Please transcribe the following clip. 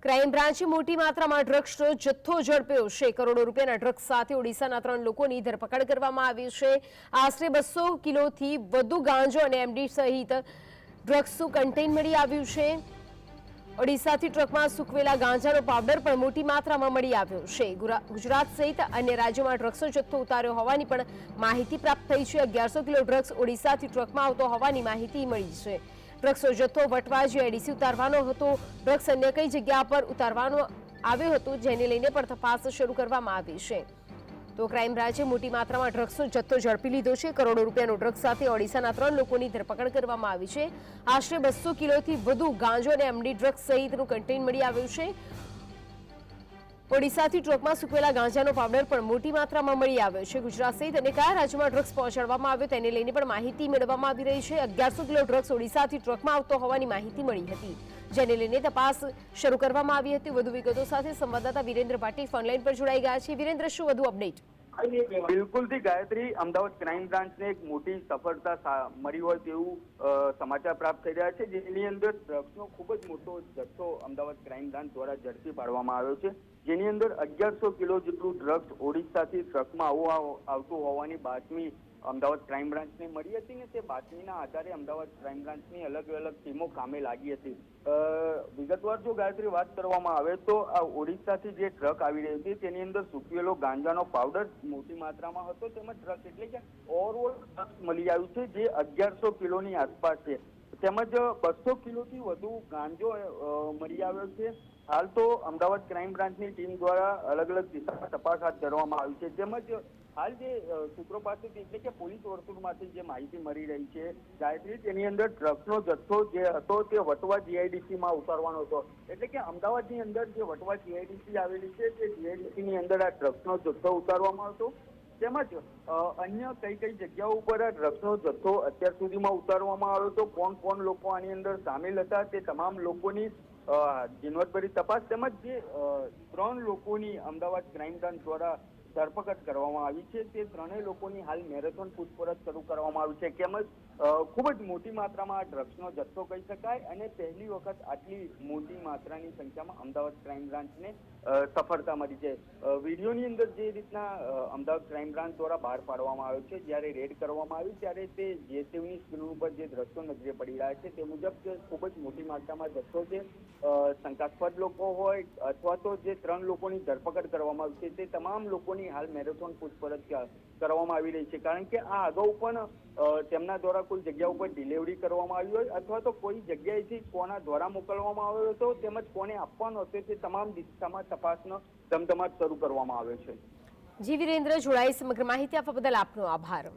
Crime બ્રાન્ચે મોટી માત્રામાં ડ્રગ્સનો જથ્થો ઝડપ્યો છે। કરોડો રૂપિયાના ડ્રગ્સ સાથે ઓડિશાના 3 લોકોની ધરપકડ કરવામાં આવી છે। આશરે 200 કિલોથી વધુ ગાંજો અને એમડી સહિત ડ્રગ્સનું કન્ટેન મળી આવ્યું છે। ઓડિશાથી ટ્રકમાં સૂકવેલા ગાંજાનો પાવડર પણ મોટી માત્રામાં મળી આવ્યો છે। ગુજરાત સહિત અન્ય રાજ્યોમાં ડ્રગ્સનો જથ્થો ઉતાર્યો હોવાની પણ માહિતી પ્રાપ્ત થઈ છે। 1100 કિલો ડ્રગ્સ ઓડિશાથી ટ્રકમાં આવતો હોવાની માહિતી મળી છે। ડ્રગ્સનો જથ્થો વટવા જીઆઈડીસી ઉતારવાનો હતો। ડ્રગ્સ અન્ય કઈ જગ્યા પર ઉતારવાનો આવ્યો હતો જેને લઈને પણ તપાસ શરૂ કરવામાં આવી છે। તો ક્રાઇમ બ્રાન્ચે મોટી માત્રામાં ડ્રગ્સનો જથ્થો ઝડપી લીધો છે। કરોડો રૂપિયાનો ડ્રગ્સ સાથે ઓડિશાના 3 લોકોની ધરપકડ કરવામાં આવી છે। આશરે 200 કિલોથી વધુ ગાંજો અને એમડી ડ્રગ્સ સહિતનું કન્ટેન મળી આવ્યું છે। ઓડિશાથી ટ્રકમાં સૂકવેલા ગાંજાનો પાવડર પણ મોટી માત્રામાં મળી આવ્યો છે। ગુજરાત સહિત અને કયા રાજ્યમાં ડ્રગ્સ પહોંચાડવામાં આવ્યો તેને લઈને પણ માહિતી મેળવવામાં આવી રહી છે। 1100 કિલો ડ્રગ્સ ઓડિશાથી ટ્રકમાં આવતો હોવાની માહિતી મળી હતી, જેને લઈને તપાસ શરૂ કરવામાં આવી હતી। વધુ વિગતો સાથે સંવાદદાતા વિરેન્દ્ર પાટીલ ફોનલાઈન પર જોડાઈ ગયા છે। વિરેન્દ્ર, શું વધુ અપડેટ? બિલકુલથી ગાયત્રી, અમદાવાદ ક્રાઇમ બ્રાન્ચને એક મોટી સફળતા મળી હોય તેવું સમાચાર પ્રાપ્ત થઈ રહ્યા છે, જેની અંદર ડ્રગ્સનો ખૂબ જ મોટો જથ્થો અમદાવાદ ક્રાઇમ બ્રાન્ચ દ્વારા ઝડપી પાડવામાં આવ્યો છે, જેની અંદર 1100 કિલો જેટલું ડ્રગ્સ ઓડિશાથી ટ્રકમાં આવતું હોવાની બાતમી અમદાવાદ ક્રાઇમ બ્રાન્ચને મળી હતી ને તે બાતમીના આધારે અમદાવાદ ક્રાઇમ બ્રાન્ચની અલગ અલગ ટીમો કામે લાગી હતી। વિગતવાર જો ગાયત્રી વાત કરવામાં આવે તો આ ઓડિશાથી જે ટ્રક આવી રહી હતી તેની અંદર સૂકવેલો ગાંજાનો પાવડર મોટી માત્રામાં હતો, તેમજ ટ્રક એટલે કે ઓવરઓલ ડ્રગ્સ મળી આવ્યું છે જે 1100 કિલોની આસપાસ છે, તેમજ 200 કિલોથી વધુ ગાંજો મળી આવ્યો છે। હાલ તો અમદાવાદ ક્રાઇમ બ્રાન્ચની ટીમ દ્વારા અલગ અલગ દિશામાં તપાસ હાથ ધરવામાં આવી છે। તેમજ હાલ જે સૂત્રો પાસેથી એટલે કે પોલીસ વર્તુળમાંથી જે માહિતી મળી રહી છે ગાયત્રી, તેની અંદર ડ્રગ્સનો જથ્થો જે હતો તે વટવા જીઆઈડીસીમાં ઉતારવાનો હતો, એટલે કે અમદાવાદની અંદર જે વટવા જીઆઈડીસી આવેલી છે તે જીઆઈડીસીની અંદર આ ડ્રગ્સનો જથ્થો ઉતારવામાં આવતો, તેમજ અન્ય કઈ કઈ જગ્યાઓ ઉપર આ ડ્રગ્સનો જથ્થો અત્યાર સુધીમાં ઉતારવામાં આવ્યો હતો, કોણ કોણ લોકો આની અંદર સામેલ હતા તે તમામ લોકોની ઝીણવટભરી તપાસ તેમજ જે 3 લોકોની અમદાવાદ ક્રાઇમ બ્રાન્ચ દ્વારા ધરપકડ કરવામાં આવી છે તે 3 લોકોની હાલ મેરેથોન પૂછપરછ શરૂ કરવામાં આવી છે। તેમજ ખૂબ જ મોટી માત્રામાં આ ડ્રગ્સનો જથ્થો કહી શકાય અને પહેલી વખત આટલી મોટી માત્રાની સંખ્યામાં અમદાવાદ ક્રાઇમ બ્રાન્ચને સફળતા મળી છે। વિડીયોની અંદર જે રીતના અમદાવાદ ક્રાઇમ બ્રાન્ચ દ્વારા બહાર પાડવામાં આવ્યો છે, જ્યારે રેડ કરવામાં આવી ત્યારે તે જેસીબીની સ્ક્રીન ઉપર જે દ્રશ્યો નજરે પડી રહ્યા છે તે મુજબ ખૂબ જ મોટી માત્રામાં જથ્થો છે। શંકાસ્પદ લોકો હોય અથવા તો જે 3 લોકોની ધરપકડ કરવામાં આવી છે તે તમામ લોકોની હાલ મેરેથોન પૂછપરછ કરવામાં આવી રહી છે, કારણ કે આ અગાઉ પણ તેમના દ્વારા કોઈ જગ્યા ઉપર ડિલિવરી કરવામાં આવી હોય અથવા તો કોઈ જગ્યાએથી કોના દ્વારા મોકલવામાં આવ્યો હતો તેમજ કોને આપવાનો હતો તે તમામ દિશામાં તપાસનો ધમધમાટ શરૂ કરવામાં આવ્યો છે। જી વિરેન્દ્ર, જોડાઈ સમગ્ર માહિતી આપવા બદલ આપનો આભાર।